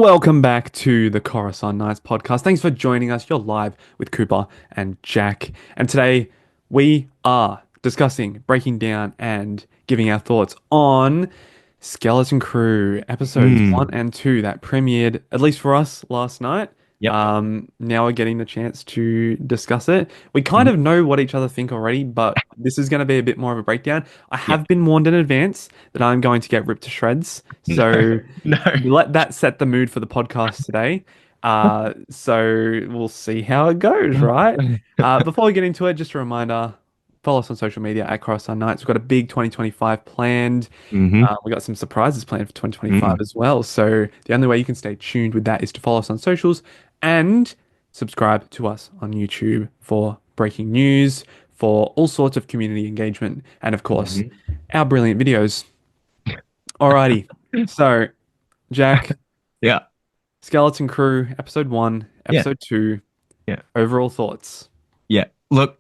Welcome back to the Coruscant Nights podcast. Thanks for joining us. You're live with Cooper and Jack. And today we are discussing, breaking down, and giving our thoughts on Skeleton Crew episodes one Mm. and two that premiered, at least for us, last night. Yep. Now we're getting the chance to discuss it. We kind Mhm. of know what each other think already, but this is going to be a bit more of a breakdown. I have Yep. been warned in advance that I'm going to get ripped to shreds. No, So no. let that set the mood for the podcast today. So we'll see how it goes, right? Before we get into it, just a reminder, follow us on social media at Coruscant Nights. We've got a big 2025 planned. hmm We got some surprises planned for 2025 Mm. as well. So the only way you can stay tuned with that is to follow us on socials and subscribe to us on YouTube for breaking news, for all sorts of community engagement, and of course, hmm our brilliant videos. Alrighty. So, Jack, Yeah. Skeleton Crew, episode one, Yeah. episode two, Yeah. overall thoughts. Yeah. Look,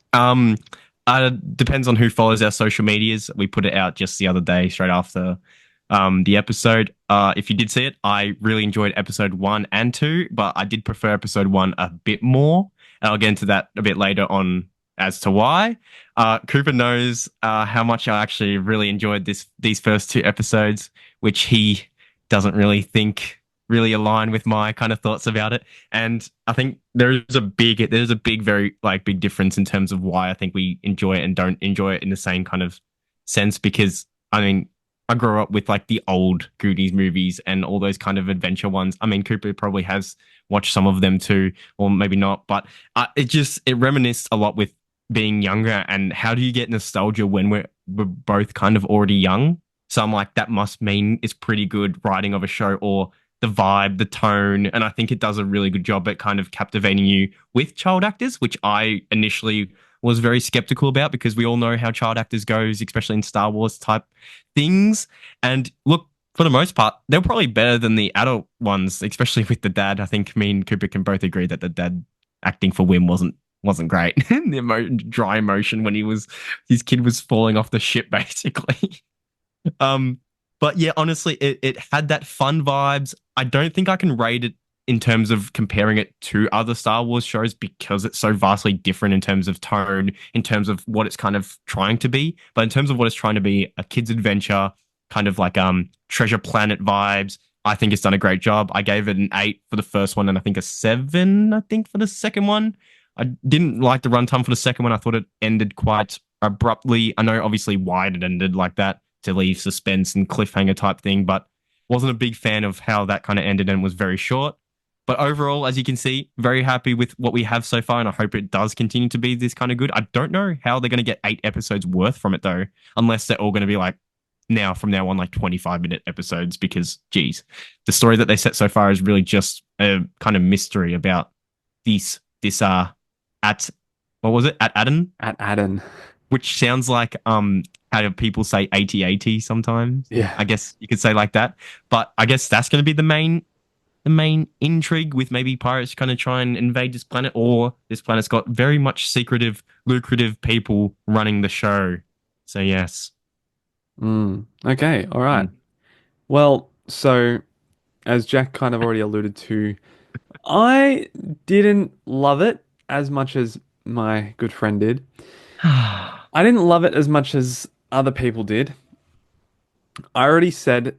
depends on who follows our social medias. We put it out just the other day, straight after the episode. If you did see it, I really enjoyed episode one and two, but I did prefer episode one a bit more. And I'll get into that a bit later on as to why. Cooper knows how much I actually really enjoyed these first two episodes, which he doesn't really think really align with my kind of thoughts about it. And I think there's a big, very like big difference in terms of why I think we enjoy it and don't enjoy it in the same kind of sense. Because I mean, I grew up with like the old Goonies movies and all those kind of adventure ones. I mean, Cooper probably has watched some of them too, or maybe not. But it reminisced a lot with being younger. And how do you get nostalgia when we're both kind of already young? So I'm like, that must mean it's pretty good writing of a show, or the vibe, the tone, and I think it does a really good job at kind of captivating you with child actors, which I initially was very skeptical about because we all know how child actors goes, especially in Star Wars type things. And look, for the most part, they're probably better than the adult ones, especially with the dad. I think me and Cooper can both agree that the dad acting for Wim wasn't great. The dry emotion when his kid was falling off the ship, basically. Um, but yeah, honestly, it had that fun vibes. I don't think I can rate it in terms of comparing it to other Star Wars shows because it's so vastly different in terms of tone, in terms of what it's kind of trying to be. But in terms of what it's trying to be, a kid's adventure, kind of like Treasure Planet vibes, I think it's done a great job. I gave it an 8 for the first one and I think a 7, I think, for the second one. I didn't like the runtime for the second one. I thought it ended quite abruptly. I know obviously why it ended like that, to leave suspense and cliffhanger type thing, but wasn't a big fan of how that kind of ended and was very short. But overall, as you can see, very happy with what we have so far, and I hope it does continue to be this kind of good. I don't know how they're going to get 8 episodes worth from it though, unless they're all going to be like from now on, like 25-minute episodes, because geez, the story that they set so far is really just a kind of mystery about this at what was it, at Aden, At Aden. which sounds like how do people say 8080 sometimes. Yeah. I guess you could say like that. But I guess that's going to be the main intrigue, with maybe pirates kind of try and invade this planet, or this planet's got very much secretive, lucrative people running the show. So yes. Okay. All right. Mm. Well, so as Jack kind of already alluded to, I didn't love it as much as my good friend did. I didn't love it as much as other people did. I already said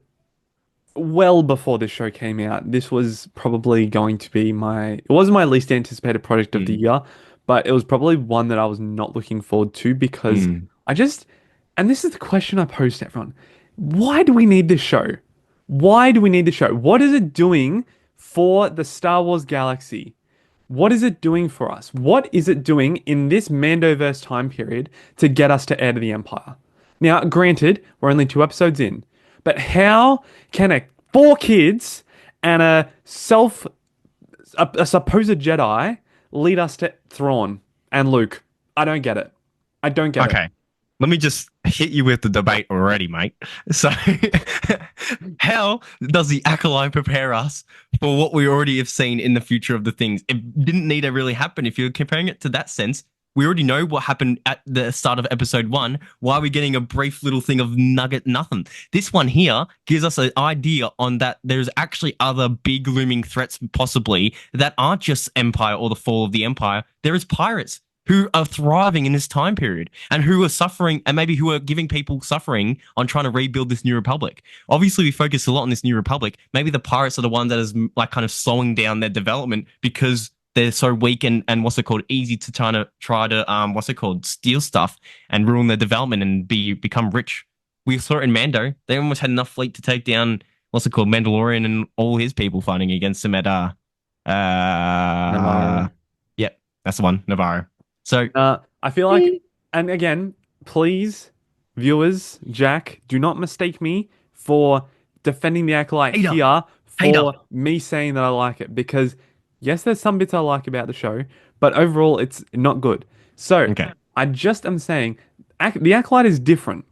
well before this show came out, this was probably going to be it wasn't my least anticipated project of the Mm. year, but it was probably one that I was not looking forward to because Mm. I just, and this is the question I posed to everyone. Why do we need this show? Why do we need this show? What is it doing for the Star Wars galaxy? What is it doing for us? What is it doing in this Mandoverse time period to get us to Heir to the Empire? Now, granted, we're only 2 episodes in, but how can four kids and a supposed Jedi lead us to Thrawn and Luke? I don't get it. I don't get it. Okay. Let me just hit you with the debate already, mate. So, how does the Acolyte prepare us for what we already have seen in the future of the things? It didn't need to really happen. If you're comparing it to that sense, We already know what happened at the start of episode one. Why are we getting a brief little thing of nugget nothing? This one here gives us an idea on that there's actually other big looming threats possibly that aren't just Empire or the fall of the Empire. There is pirates who are thriving in this time period and who are suffering and maybe who are giving people suffering on trying to rebuild this new republic. Obviously, we focus a lot on this new republic. Maybe the pirates are the one that is like kind of slowing down their development because they're so weak and what's it called, easy to try to what's it called, steal stuff and ruin their development and become rich. We saw it in Mando. They almost had enough fleet to take down what's it called, Mandalorian and all his people fighting against him at Navarro. yep, that's the one, Navarro. So I feel like, and again, please, viewers, Jack, do not mistake me for defending the Acolyte hater, here hater. for me saying that I like it because yes, there's some bits I like about the show, but overall it's not good. So Okay. I just am saying the Acolyte is different.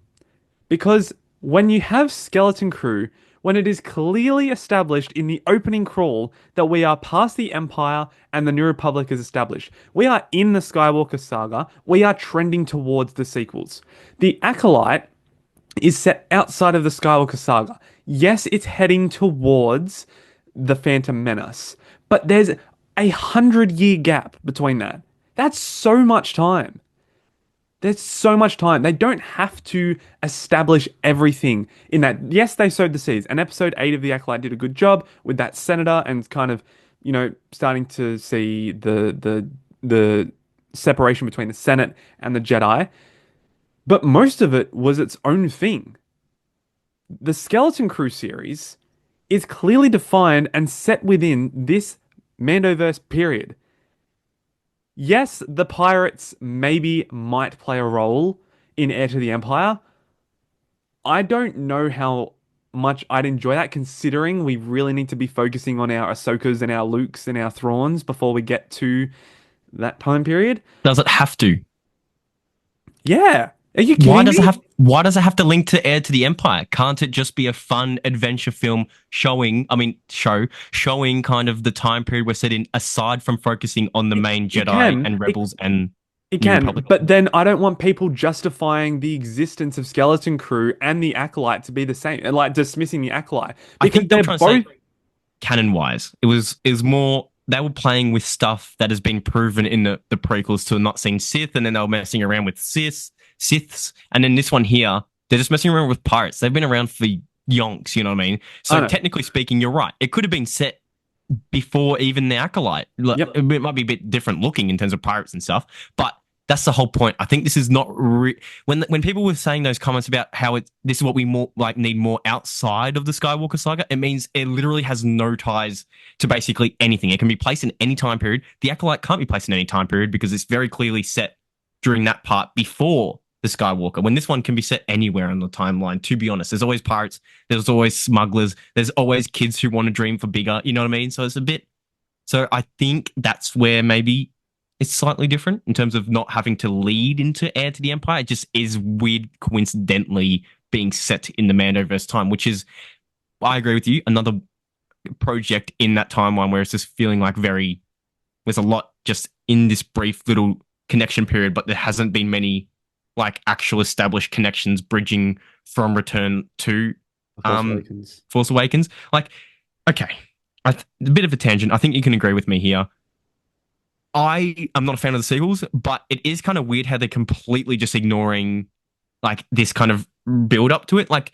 Because when you have Skeleton Crew, when it is clearly established in the opening crawl that we are past the Empire and the New Republic is established, we are in the Skywalker saga, we are trending towards the sequels. The Acolyte is set outside of the Skywalker saga. Yes, it's heading towards the Phantom Menace, but there's 100-year gap between that. That's so much time. There's so much time. They don't have to establish everything in that. Yes, they sowed the seeds. And episode 8 of The Acolyte did a good job with that senator and kind of, starting to see the separation between the Senate and the Jedi. But most of it was its own thing. The Skeleton Crew series is clearly defined and set within this Mandoverse period. Yes, the pirates maybe might play a role in Heir to the Empire. I don't know how much I'd enjoy that, considering we really need to be focusing on our Ahsokas and our Lukes and our Thrawns before we get to that time period. Does it have to? Yeah. Are you kidding me? Why does it have to link to Heir to the Empire? Can't it just be a fun adventure film showing kind of the time period we're set in aside from focusing on the main It Jedi can. and Rebels and It New can, Republic? but then I don't want people justifying the existence of Skeleton Crew and the Acolyte to be the same, and like dismissing the Acolyte I because think they were they're trying to both. say canon wise. It was more they were playing with stuff that has been proven in the prequels to not seeing Sith, and then they were messing around with Siths, and then this one here, they're just messing around with pirates. They've been around for yonks, you know what I mean? I So know. technically speaking, you're right. It could have been set before even the Acolyte. Like, Yep. it might be a bit different looking in terms of pirates and stuff, but that's the whole point. I think this is not when people were saying those comments about how this is what we more like need more outside of the Skywalker saga. It means it literally has no ties to basically anything. It can be placed in any time period. The Acolyte can't be placed in any time period because it's very clearly set during that part before the Skywalker. When this one can be set anywhere on the timeline. To be honest, there's always pirates. There's always smugglers. There's always kids who want to dream for bigger. You know what I mean? So it's a bit. So I think that's where maybe it's slightly different in terms of not having to lead into Heir to the Empire. It just is weird, coincidentally being set in the Mandoverse time, which is, I agree with you, another project in that timeline where it's just feeling like there's a lot just in this brief little connection period, but there hasn't been many like actual established connections bridging from Return to Force Awakens. Force Awakens. Like, okay, a bit of a tangent. I think you can agree with me here. I am not a fan of the sequels, but it is kind of weird how they're completely just ignoring like this kind of build up to it. Like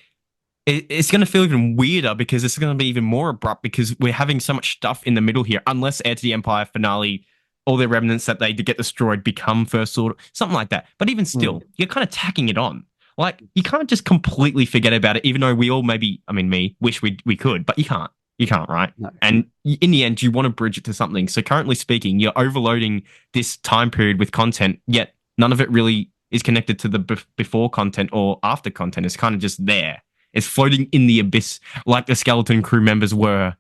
it's going to feel even weirder because it's going to be even more abrupt because we're having so much stuff in the middle here. Unless Heir to the Empire finale, all the remnants that they get destroyed become First Order, something like that. But even still, you're kind of tacking it on. Like you can't just completely forget about it, even though we all maybe, I mean, me wish we could, but you can't. You can't, right? No. And in the end, you want to bridge it to something. So currently speaking, you're overloading this time period with content, yet none of it really is connected to the before content or after content. It's kind of just there. It's floating in the abyss like the Skeleton Crew members were.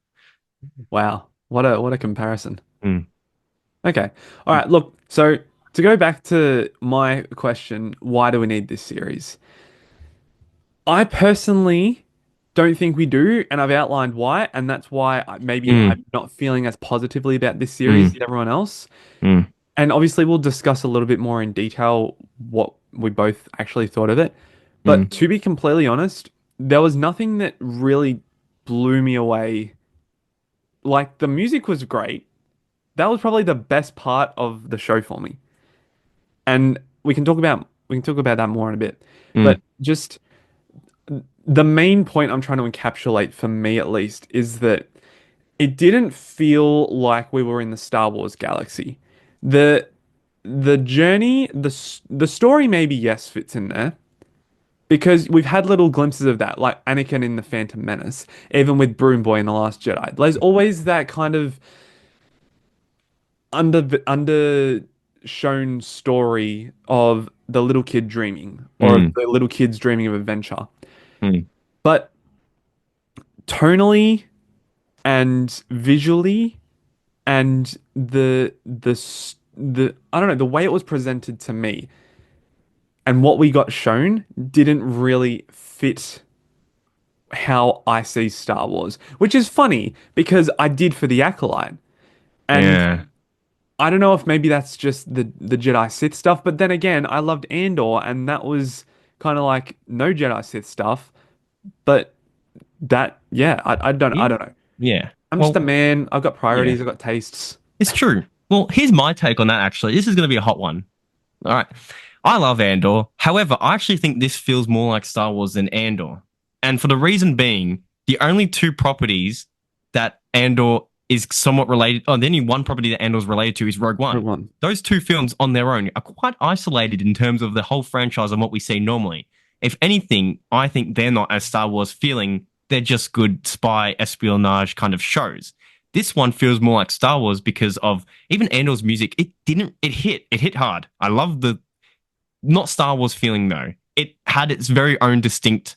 Wow, what a comparison. Mm. Okay, all right. Look, so to go back to my question, why do we need this series? I personally don't think we do, and I've outlined why, and that's why maybe Mm. I'm not feeling as positively about this series Mm. as everyone else. Mm. and obviously we'll discuss a little bit more in detail what we both actually thought of it. But Mm, to be completely honest, there was nothing that really blew me away. Like the music was great. That was probably the best part of the show for me. And we can talk about that more in a bit. But mm, just the main point I'm trying to encapsulate for me at least is that it didn't feel like we were in the Star Wars galaxy. The the journey, the story maybe yes fits in there because we've had little glimpses of that, like Anakin in the Phantom Menace, even with Broom Boy in the Last Jedi. There's always that kind of under shown story of the little kid dreaming or of mm, the little kids dreaming of adventure. mm, But tonally and visually and the I don't know, the way it was presented to me and what we got shown didn't really fit how I see Star Wars, which is funny because I did for the Acolyte. And yeah. I don't know if maybe that's just the Jedi Sith stuff, but then again, I loved Andor and that was kind of like no Jedi Sith stuff, but that yeah, I Yeah. don't know. Yeah. I'm just a Well, man. I've got yeah, priorities, I've got tastes. it's true. Well, here's my take on that, actually. This is going to be a hot one. All right. I love Andor. However, I actually think this feels more like Star Wars than Andor. And for the reason being, the only two properties that Andor is somewhat related, oh, the only one property that Andor's related to is Rogue Rogue One. One. Those two films on their own are quite isolated in terms of the whole franchise and what we see normally. If anything, I think they're not as Star Wars feeling. They're just good spy espionage kind of shows. This one feels more like Star Wars because of even Andor's music. It hit hard. I love the not Star Wars feeling though. It had its very own distinct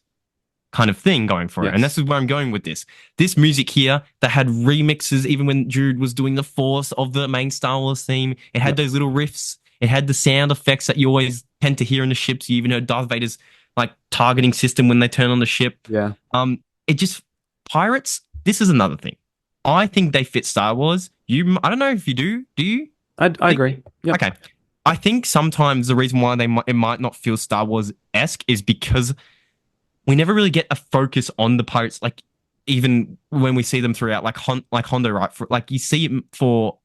kind of thing going for it. And this Yes. is where I'm going with this. This music here that had remixes, even when Jude was doing the force of the main Star Wars theme, it had Yep. those little riffs. It had the sound effects that you always tend to hear in the ships. You even heard Darth Vader's like targeting system when they turn on the ship. Yeah. It just pirates. This is another thing. I think they fit Star Wars. I don't know if you do. Do you I think? agree. Yep. Okay. I think sometimes the reason why it might not feel Star Wars esque is because we never really get a focus on the pirates. Like even when we see them throughout, like Hondo, right? Like you see him for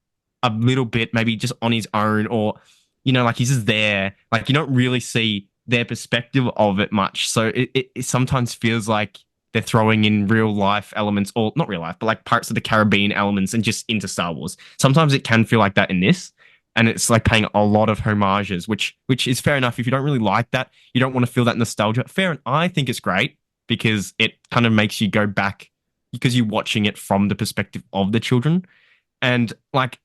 a little bit, maybe just on his own, or like he's just there. Like you don't really see their perspective of it much. So it sometimes feels like they're throwing in real life elements, or not real life, but like Pirates of the Caribbean elements, and just into Star Wars. Sometimes it can feel like that in this, and it's like paying a lot of homages, which is fair enough. If you don't really like that, you don't want to feel that nostalgia. Fair, and I think it's great because it kind of makes you go back because you're watching it from the perspective of the children, and like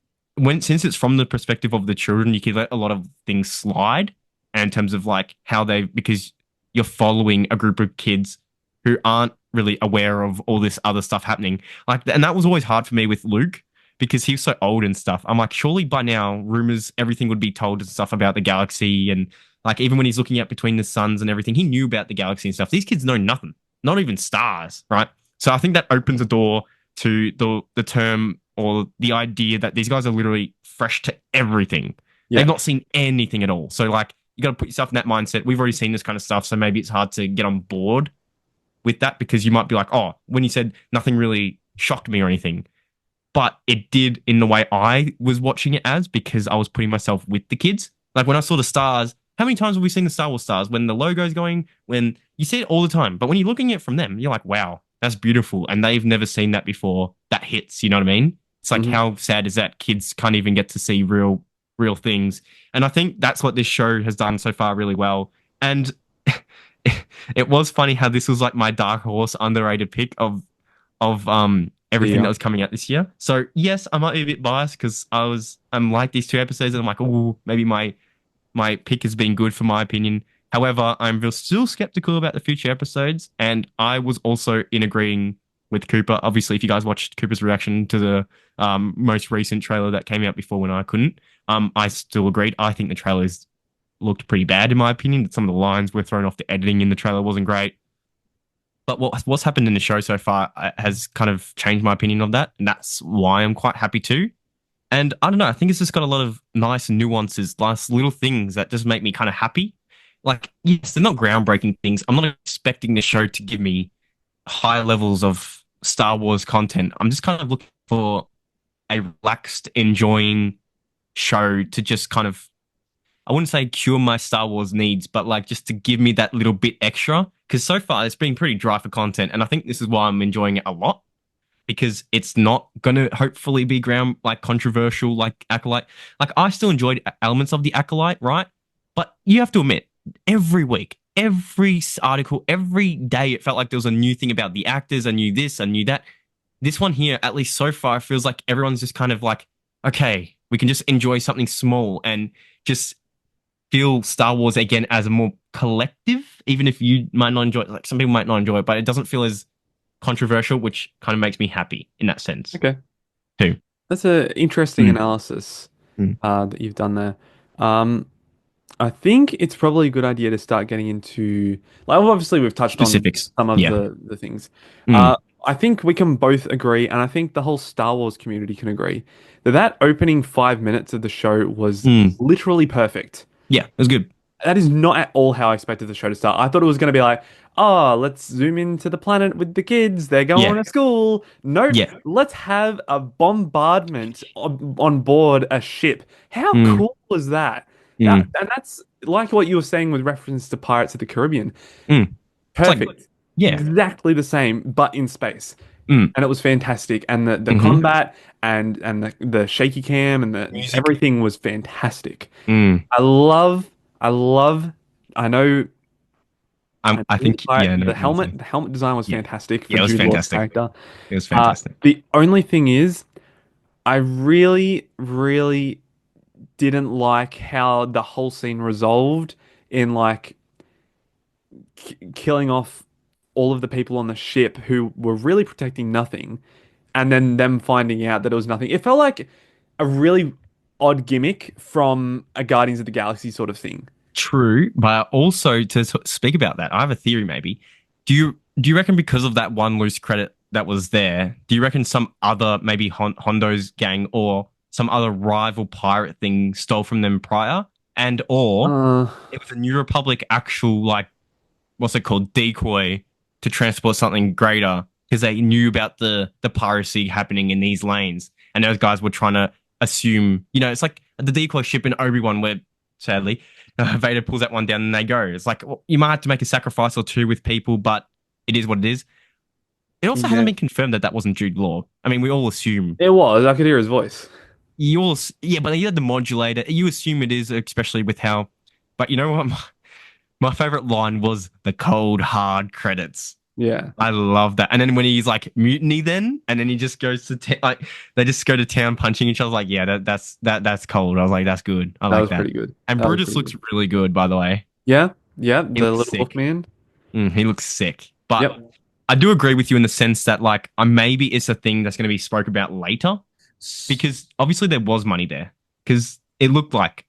since it's from the perspective of the children, you can let a lot of things slide, and in terms of like how they because you're following a group of kids who aren't really aware of all this other stuff happening. Like, and that was always hard for me with Luke because he was so old and stuff. I'm like, surely by now, rumors, everything would be told and stuff about the galaxy. And like, even when he's looking out between the suns and everything, he knew about the galaxy and stuff. These kids know nothing, not even stars, right? So I think that opens a door to the term or the idea that these guys are literally fresh to everything. They've Yeah. not seen anything at all. So like, you got to put yourself in that mindset. We've already seen this kind of stuff, so maybe it's hard to get on board with that because you might be like, oh, when you said nothing really shocked me or anything, but it did in the way I was watching it as because I was putting myself with the kids. Like when I saw the stars, how many times have we seen the Star Wars stars when the logo's going, when you see it all the time, but when you're looking at it from them, you're like, wow, that's beautiful. And they've never seen that before. That hits, you know what I mean? It's like, Hmm. how sad is that? Kids can't even get to see real things. And I think that's what this show has done so far really well. And it was funny how this was like my dark horse underrated pick of everything that Yeah. was coming out this year. So yes, I might be a bit biased because I'm like these two episodes and I'm like, oh, maybe my pick has been good for my opinion. However, I'm still skeptical about the future episodes, and I was also in agreeing with Cooper. Obviously, if you guys watched Cooper's reaction to the most recent trailer that came out before when I couldn't, I still agreed. I think the trailers looked pretty bad in my opinion. Some of the lines were thrown off. The editing in the trailer wasn't great. But what's happened in the show so far has kind of changed my opinion of that, and that's why I'm quite happy too. And I don't know, I think it's just got a lot of nice nuances, nice little things that just make me kind of happy. Like, yes, they're not groundbreaking things. I'm not expecting the show to give me high levels of Star Wars content. I'm just kind of looking for a relaxed, enjoying show to just kind of, I wouldn't say cure my Star Wars needs, but like just to give me that little bit extra. Because so far it's been pretty dry for content, and I think this is why I'm enjoying it a lot because it's not gonna hopefully be ground like controversial like Acolyte. Like I still enjoyed elements of the Acolyte, right? But you have to admit, every week, every article, every day, it felt like there was a new thing about the actors. I knew this, I knew that. This one here, at least so far, feels like everyone's just kind of like, okay, we can just enjoy something small and just feel Star Wars again as a more collective, even if you might not enjoy it. Like some people might not enjoy it, but it doesn't feel as controversial, which kind of makes me happy in that sense Okay. too. That's an interesting Mm, analysis mm. that you've done there. Um, I think it's probably a good idea to start getting into, like, obviously we've touched on Specifics. some of Yeah. the things. Mm, I think we can both agree, and I think the whole Star Wars community can agree that that opening 5 minutes of the show was mm. literally perfect. Yeah, it was good. That is not at all how I expected the show to start. I thought it was going to be like, oh, let's zoom into the planet with the kids. They're going Yeah. to school. Nope. Yeah. Let's have a bombardment on board a ship. How Mm, cool was that? mm, And that's like what you were saying with reference to Pirates of the Caribbean. mm. It's like, Perfect. yeah. Exactly the same, but in space. Mm, And it was fantastic. And the hmm. combat and the shaky cam and the Music. everything was fantastic. Mm. I love, I love, I know I think, yeah, no, no, so, the helmet design was yeah. fantastic for Yeah, it was Jude Law's fantastic. character. It was fantastic. The only thing is, I really, really didn't like how the whole scene resolved in like killing off all of the people on the ship who were really protecting nothing, and then them finding out that it was nothing. It felt like a really odd gimmick from a Guardians of the Galaxy sort of thing. True, but also to speak about that, I have a theory maybe. Do you reckon because of that one loose credit that was there, do you reckon some other maybe Hondo's gang or some other rival pirate thing stole from them prior? And or Uh, it was a New Republic actual like what's it called decoy to transport something greater because they knew about the piracy happening in these lanes, and those guys were trying to assume, it's like the decoy ship in Obi-Wan where sadly Vader pulls that one down and they go. It's like well, you might have to make a sacrifice or two with people, but it is what it is. It also hasn't yeah, been confirmed that that wasn't Jude Law. I mean, we all assume it was. I could hear his voice. you all, yeah, but you had the modulator. You assume it is, especially with how. But you know what? My favorite line was the cold hard credits. Yeah, I love that. And then when he's like mutiny, and then he just goes to like they just go to town punching each other. Like, yeah, that's cold. I was like, that's good. I that like was that. pretty good. And That was Brutus pretty looks good. really good, by the way. Yeah, yeah, He the looks little wolf sick. man. He looks sick. But Yep. I do agree with you in the sense that like maybe it's a thing that's going to be spoke about later because obviously there was money there because it looked like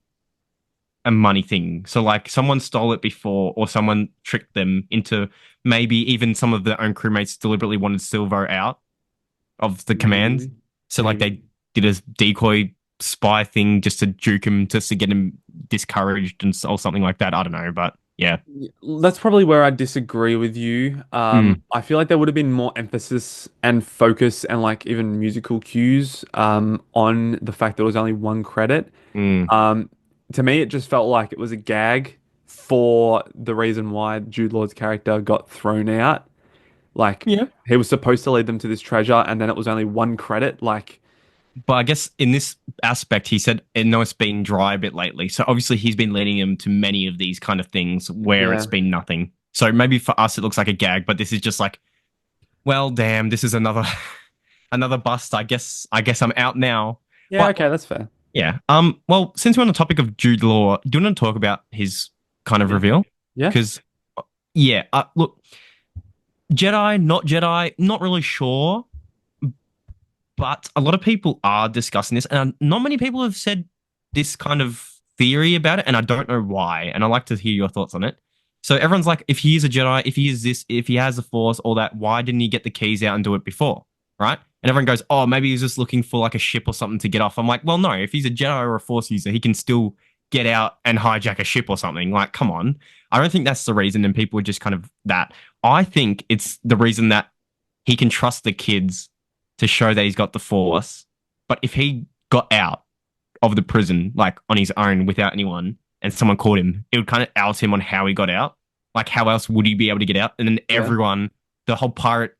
a money thing. So like someone stole it before or someone tricked them into maybe even some of their own crewmates deliberately wanted Silvo out of the command. Maybe, So like maybe. they did a decoy spy thing just to juke him, just to get him discouraged or something like that. I don't know, but yeah. That's probably where I disagree with you. Mm, I feel like there would have been more emphasis and focus and like even musical cues on the fact there was only one credit. mm. Um, to me, it just felt like it was a gag for the reason why Jude Law's character got thrown out. Like Yeah. he was supposed to lead them to this treasure, and then it was only one credit. Like, But I guess in this aspect, he said, I know it's been dry a bit lately. So obviously he's been leading him to many of these kind of things where it's yeah, been nothing. So maybe for us, it looks like a gag, but this is just like, well, damn, this is another another bust. I guess I'm out now. yeah, But okay, that's fair. yeah. Well, since we're on the topic of Jude Law, do you want to talk about his kind of Yeah, reveal? yeah, Because yeah, look, Jedi, not really sure, but a lot of people are discussing this, and not many people have said this kind of theory about it, and I don't know why. And I'd like to hear your thoughts on it. So everyone's like, if he is a Jedi, if he is this, if he has the Force, all that, why didn't he get the keys out and do it before? Right? And everyone goes, oh, maybe he's just looking for like a ship or something to get off. I'm like, well, no, if he's a Jedi or a Force user, he can still get out and hijack a ship or something. Like, come on. I don't think that's the reason. And people are just kind of that. I think it's the reason that he can trust the kids to show that he's got the Force. But if he got out of the prison, like on his own without anyone, and someone caught him, it would kind of out him on how he got out. Like, how else would he be able to get out? And then Yeah. everyone, the whole pirate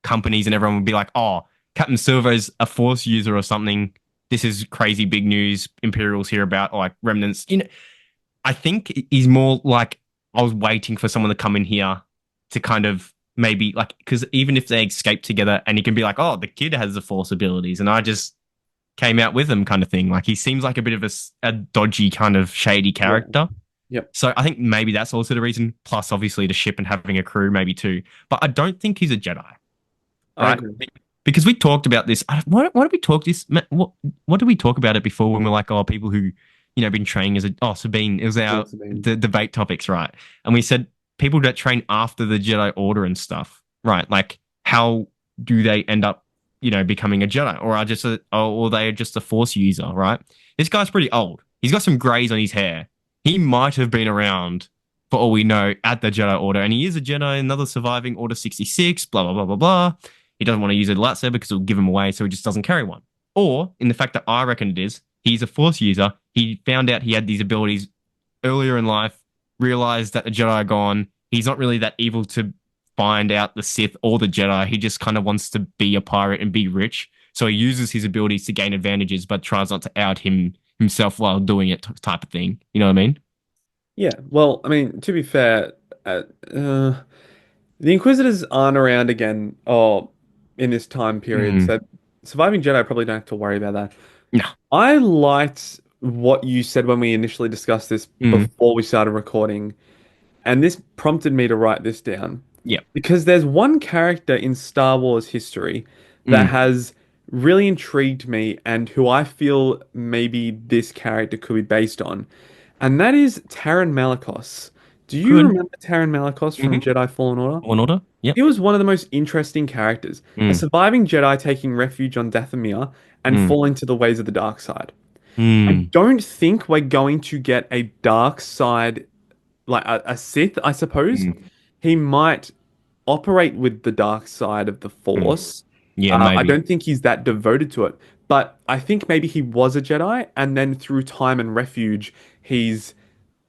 companies and everyone would be like, oh, Captain Silver's a Force user or something. This is crazy big news. Imperials hear about, or like remnants. I think he's more like, I was waiting for someone to come in here to kind of maybe like, because even if they escape together and he can be like, oh, the kid has the Force abilities and I just came out with him kind of thing. Like he seems like a bit of a dodgy kind of shady Yeah. character. Yep. So I think maybe that's also the reason. Plus, obviously, the ship and having a crew, maybe too. But I don't think he's a Jedi, I right? agree. Because we talked about this. What did we talk this? What did we talk about it before when we're like, oh, people who been training as a Sabine. It was Yeah, our Sabine. the debate topics, right? And we said people that train after the Jedi Order and stuff, right? Like how do they end up, becoming a Jedi, or are just or they are just a Force user, right? This guy's pretty old. He's got some grays on his hair. He might have been around, for all we know, at the Jedi Order, and he is a Jedi, another surviving Order 66. Blah blah blah blah blah. He doesn't want to use a lightsaber because it'll give him away, so he just doesn't carry one. Or, in the fact that I reckon it is, he's a Force user. He found out he had these abilities earlier in life, realized that the Jedi are gone. He's not really that evil to find out the Sith or the Jedi. He just kind of wants to be a pirate and be rich. So he uses his abilities to gain advantages, but tries not to out himself while doing it, type of thing. You know what I mean? Yeah. Well, I mean, to be fair, uh, uh, the Inquisitors aren't around again, or in this time period, Mm. so surviving Jedi probably don't have to worry about that. No. I liked what you said when we initially discussed this Mm. before we started recording, and this prompted me to write this down Yeah. because there's one character in Star Wars history that Mm. has really intrigued me and who I feel maybe this character could be based on, and that is Taron Malicos. Do you Good. remember Taron Malicos from Mm-hmm. Jedi Fallen Order? One order. Yep. He was one of the most interesting characters, a Mm. surviving Jedi taking refuge on Dathomir and Mm. falling to the ways of the dark side. I Mm. don't think we're going to get a dark side, like a Sith, I suppose. Mm. He might operate with the dark side of the Mm. Force. Yeah, I maybe. don't think he's that devoted to it, but I think maybe he was a Jedi, and then through time and refuge, he's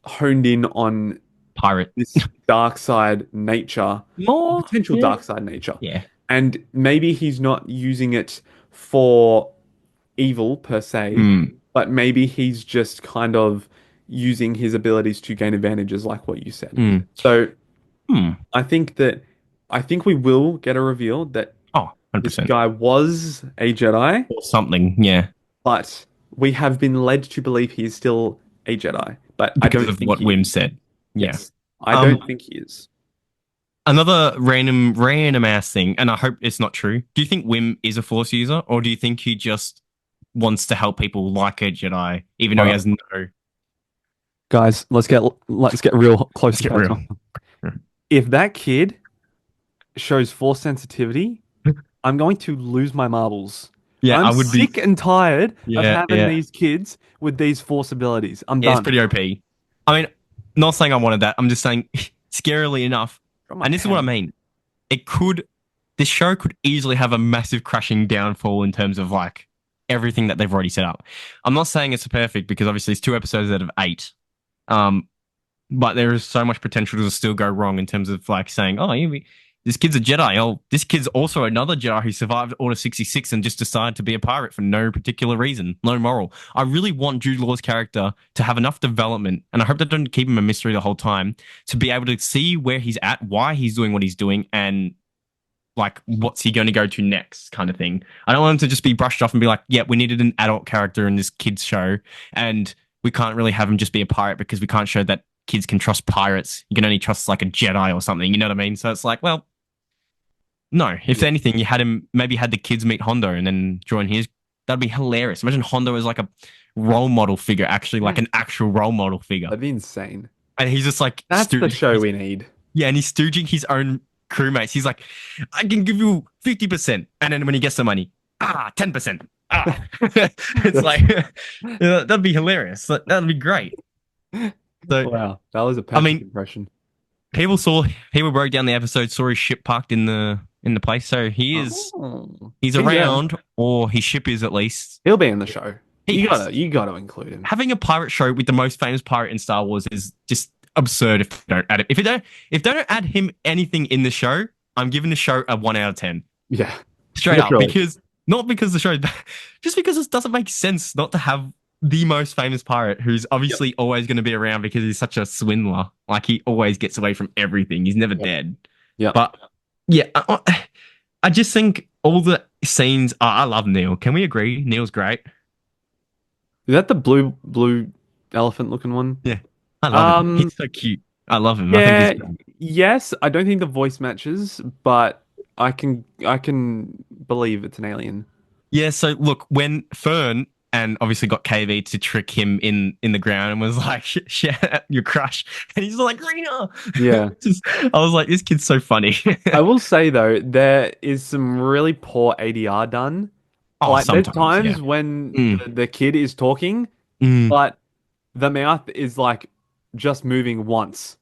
honed in on Pirate. this dark side nature, More. potential Yeah. dark side nature. Yeah. And maybe he's not using it for evil per se, Mm. but maybe he's just kind of using his abilities to gain advantages, like what you said. Mm. So Hmm. I think that I think we will get a reveal that Oh, this 100%. guy was a Jedi, Or something. Yeah. but we have been led to believe he is still a Jedi. But I Because don't of think what he Wim is. said. Yeah. Yes, I Um, don't think he is. Another random ass thing, and I hope it's not true. Do you think Wim is a Force user, or do you think he just wants to help people like a Jedi, even though Hold he up. has no? Guys, let's get real close Let's to get real. personal. If that kid shows force sensitivity, I'm going to lose my marbles. Yeah, I'm I would be. sick and tired of Yeah, having yeah. these kids with these force abilities. I'm Yeah, it's done. pretty OP. I mean, not saying I wanted that. I'm just saying, scarily enough, Drop my and this is what I pen. mean. It could, this show could easily have a massive crashing downfall in terms of like everything that they've already set up. I'm not saying it's perfect because obviously it's 2 episodes out of 8. Um, but there is so much potential to still go wrong in terms of like saying, oh, this kid's a Jedi. Oh, this kid's also another Jedi who survived Order 66 and just decided to be a pirate for no particular reason, no moral. I really want Jude Law's character to have enough development, and I hope they don't keep him a mystery the whole time, to be able to see where he's at, why he's doing what he's doing, and like what's he going to go to next kind of thing. I don't want him to just be brushed off and be like, yeah, we needed an adult character in this kid's show, and we can't really have him just be a pirate because we can't show that kids can trust pirates. You can only trust like a Jedi or something. You know what I mean? So it's like, well, no. If Yeah. anything, you had him maybe had the kids meet Hondo and then join his. That'd be hilarious. Imagine Hondo as like a role model figure, actually like an actual role model figure, That'd be insane. and he's just like That's the show we need. yeah, and he's stooging his own crewmates. He's like, I can give you 50%, and then when he gets the money, 10%. It's like that'd be hilarious. That'd be great. So, Wow, that was a I perfect mean, impression. people saw people broke down the episode, saw his ship parked in the place. So Oh, he's he's there. around, or his ship is at least. He'll be in the show. He has to. You gotta include him. Having a pirate show with the most famous pirate in Star Wars is just absurd if they don't add it. If they don't add him anything in the show, I'm giving the show a 1 out of 10. Yeah, Straight up, literally. because not because the show, just because it doesn't make sense not to have the most famous pirate who's Yep. obviously always going to be around because he's such a swindler. Like he always gets away from everything. He's never Yep. dead. Yep. But yeah, I just think all the scenes. I love Neil. Can we agree? Neil's great. Is that the blue elephant looking one? Yeah, I love him. Um, He's so cute. I love him. I think he's yeah, great. yes. I don't think the voice matches, but I can believe it's an alien. Yeah, so look, when Fern and obviously got KV to trick him in the ground and was like, "Shit, your crush," and he's like, "Rena." Yeah. I was like, "This kid's so funny." I will say though, there is some really poor ADR done. Oh, Like there's sometimes, yeah. times when Mm, the kid is talking, mm. but the mouth is like just moving once.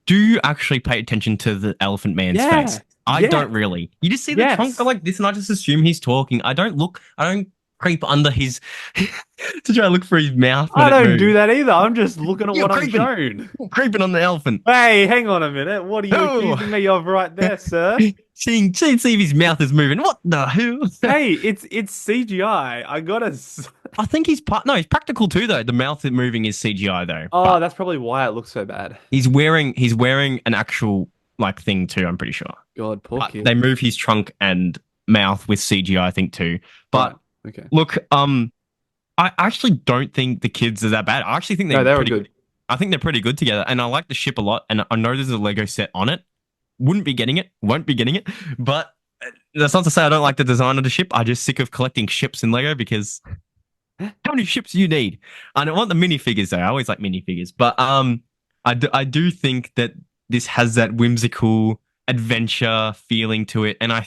Do you actually pay attention to the elephant man's Yeah. face? I Yeah. don't really. You just see the trunk go Yes. like this, and I just assume he's talking. I don't look. I don't creep under his to try to look for his mouth when I it don't do moves. that either. I'm just looking at You're what I'm creeping, shown. creeping on the elephant. Hey, hang on a minute. What are you Oh, accusing me of right there, sir? see if his mouth is moving. What the hell? Hey, it's CGI. I gotta. I think he's part. No, he's practical too, though. The mouth moving is CGI though, Oh, but that's probably why it looks so bad. he's wearing an actual like thing too. I'm pretty sure. God, poor But they kid. move his trunk and mouth with CGI, I think too. Right. But Okay. look, I actually don't think the kids are that bad. I actually think No, they're they were pretty good. good. I think they're pretty good together, and I like the ship a lot. And I know there's a Lego set on it. Wouldn't be getting it, won't be getting it. But that's not to say I don't like the design of the ship. I'm just sick of collecting ships in Lego because how many ships do you need? I don't want the minifigures though. I always like minifigures, but I do think that this has that whimsical adventure feeling to it, and I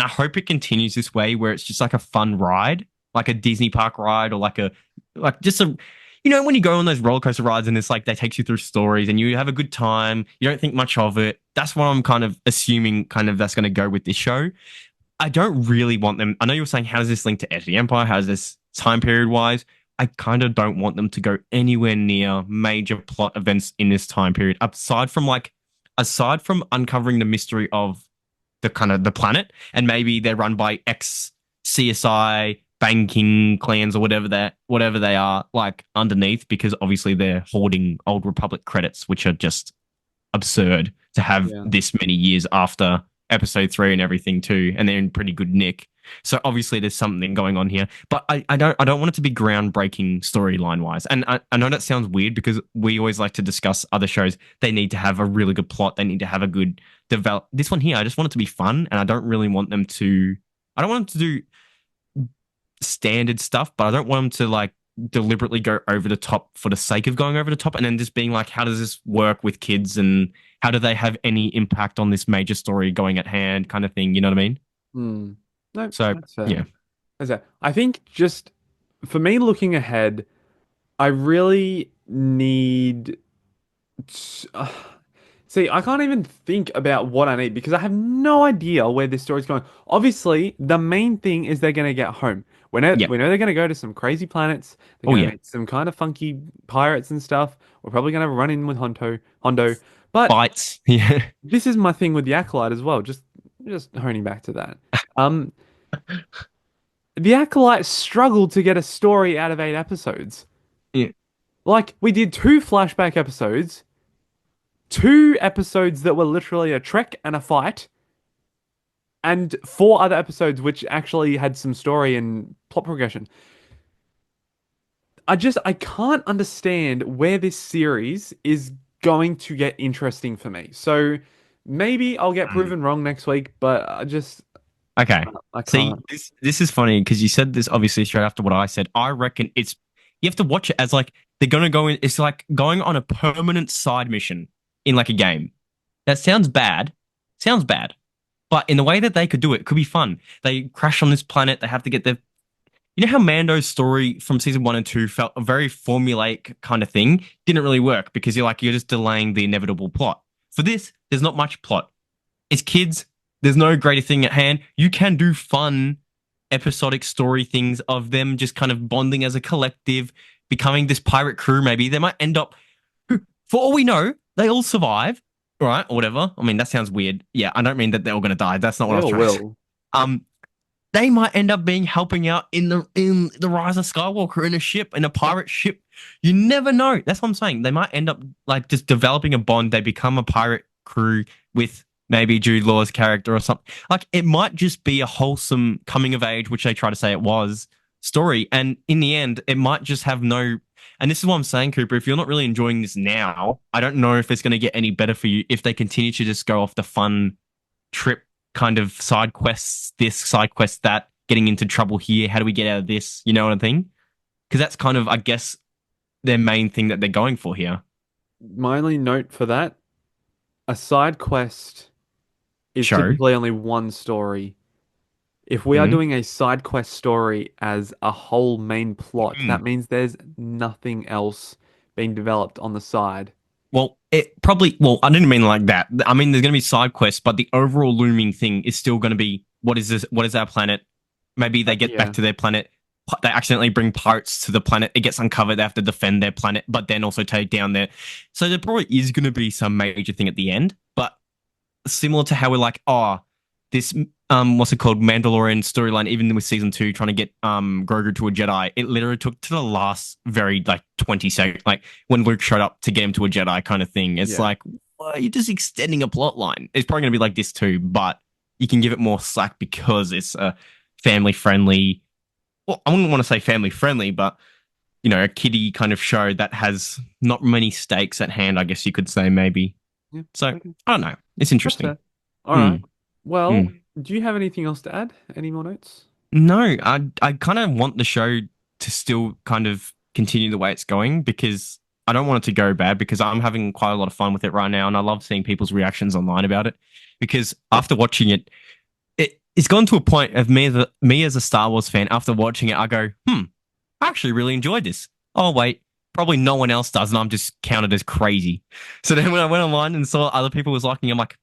hope it continues this way where it's just like a fun ride, like a Disney park ride, or like just a when you go on those roller coaster rides and it's like they take you through stories and you have a good time, you don't think much of it. That's what I'm kind of assuming kind of that's going to go with this show. I don't really want them. I know you were saying, how does this link to Edge of the Empire? How does this time period wise? I kind of don't want them to go anywhere near major plot events in this time period. Aside from uncovering the mystery of the kind of the planet, and maybe they're run by ex CSI banking clans or whatever they are like underneath, because obviously they're hoarding old Republic credits, which are just absurd to have Yeah. this many years after episode 3 and everything too, and they're in pretty good nick. So obviously there's something going on here, but I don't want it to be groundbreaking storyline wise. And I know that sounds weird because we always like to discuss other shows. They need to have a really good plot. They need to have a good develop. This one here, I just want it to be fun, and I don't really want them to. I don't want them to do standard stuff, but I don't want them to like deliberately go over the top for the sake of going over the top and then just being like, how does this work with kids and how do they have any impact on this major story going at hand kind of thing, you know what I mean? Hmm. No, So that's fair. yeah. That's fair. I think just for me looking ahead, I really need see, I can't even think about what I need because I have no idea where this story's going. Obviously, the main thing is they're going to get home. Yeah. We know they're going to go to some crazy planets. They're Oh going to yeah. meet some kind of funky pirates and stuff. We're probably going to run in with Hondo. But Fights. Yeah. this is my thing with the Acolyte as well. Just honing back to that. Um, the Acolyte struggled to get a story out of 8 episodes. Yeah. Like we did two flashback episodes, two episodes that were literally a trek and a fight, and four other episodes which actually had some story and plot progression. I can't understand where this series is going to get interesting for me. So maybe I'll get Mm. proven wrong next week, but Okay. I See, can't. this is funny because you said this obviously straight after what I said. I reckon it's you have to watch it as like they're gonna go in. It's like going on a permanent side mission in like a game. That sounds bad. Sounds bad. But in the way that they could do it, it could be fun. They crash on this planet. They have to get their. You know how Mando's story from season one and two felt a very formulaic kind of thing? Didn't really work because you're just delaying the inevitable plot. For this, there's not much plot. It's kids. There's no greater thing at hand. You can do fun episodic story things of them just kind of bonding as a collective, becoming this pirate crew. Maybe they might end up, for all we know, they all survive, right? Or whatever. I mean, that sounds weird. Yeah, I don't mean that they're all going to die. That's not what They I was all trying to say. will. Um, they might end up being helping out in the Rise of Skywalker in a ship, in a pirate ship. You never know. That's what I'm saying. They might end up like just developing a bond. They become a pirate crew with maybe Jude Law's character or something. Like it might just be a wholesome coming of age, which they try to say it was, story. And in the end, it might just have no. And this is what I'm saying, Cooper. If you're not really enjoying this now, I don't know if it's going to get any better for you if they continue to just go off the fun trip kind of side quests, this side quest, that, getting into trouble here. How do we get out of this? You know what I mean? Because that's kind of, I guess, their main thing that they're going for here. My only note for that, a side quest is Show. typically only one story. If we are Mm. doing a side quest story as a whole main plot, that Mm. means there's nothing else being developed on the side. Well, it probably, well, I didn't mean like that. I mean, there's going to be side quests, but the overall looming thing is still going to be what is this? What is our planet? Maybe they get back Yeah. to their planet. They accidentally bring pirates to the planet. It gets uncovered. They have to defend their planet, but then also take down their. So there probably is going to be some major thing at the end, but similar to how we're like, oh, this what's it called, Mandalorian storyline, even with season two, trying to get Grogu to a Jedi, it literally took to the last very like 20 seconds, like when Luke showed up to get him to a Jedi kind of thing. It's Yeah. like, well, you're just extending a plot line. It's probably gonna be like this too, but you can give it more slack because it's a family friendly. Well, I wouldn't want to say family friendly, but a kiddie kind of show that has not many stakes at hand, I guess you could say maybe. Yeah. So Okay. I don't know. It's That's interesting. fair. All Hmm. right. Well, Hmm. do you have anything else to add? Any more notes? No, I kind of want the show to still kind of continue the way it's going because I don't want it to go bad because I'm having quite a lot of fun with it right now and I love seeing people's reactions online about it because after watching it, it's gone to a point of me as a Star Wars fan. After watching it, I go, I actually really enjoyed this. Oh wait, probably no one else does, and I'm just counted as crazy. So then when I went online and saw other people was liking, I'm like,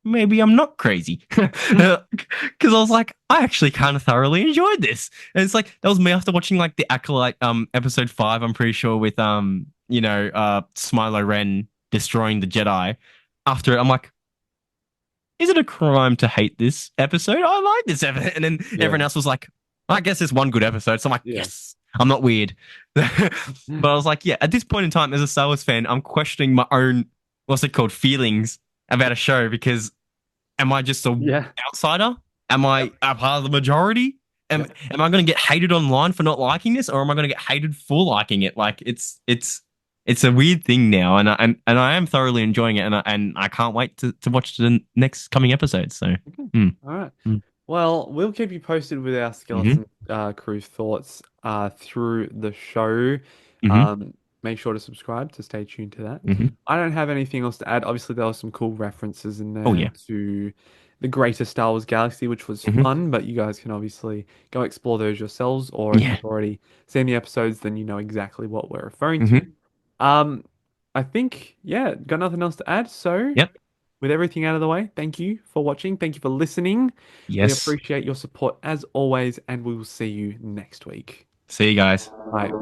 maybe I'm not crazy. Because I was like, I actually kind of thoroughly enjoyed this. And it's like that was me after watching like the Acolyte episode 5, I'm pretty sure, with Smilo Ren destroying the Jedi. After it, I'm like, is it a crime to hate this episode? I like this episode. And then Yeah. everyone else was like, I guess it's one good episode. So I'm like, Yeah. yes, I'm not weird. But I was like, yeah, at this point in time, as a Star Wars fan, I'm questioning my own, what's it called, feelings about a show because am I just a Yeah. outsider? Am I a part of the majority? Am, Yep. am I going to get hated online for not liking this, or am I going to get hated for liking it? Like it's a weird thing now, and I am thoroughly enjoying it, and I can't wait to watch the next coming episodes. So, Okay. mm, All right. mm, Well, we'll keep you posted with our hmm skeleton crew thoughts through the show. hmm Um, Make sure to subscribe to stay tuned to that. hmm I don't have anything else to add. Obviously, there were some cool references in Oh there yeah. to the greater Star Wars galaxy, which was hmm fun, but you guys can obviously go explore those yourselves, or if Yeah. you've already seen the episodes, then you know exactly what we're referring to. hmm Um, I think, yeah, got nothing else to add. So, Yep. with everything out of the way, thank you for watching. Thank you for listening. We Yes. appreciate your support as always, and we will see you next week. See you guys. Bye.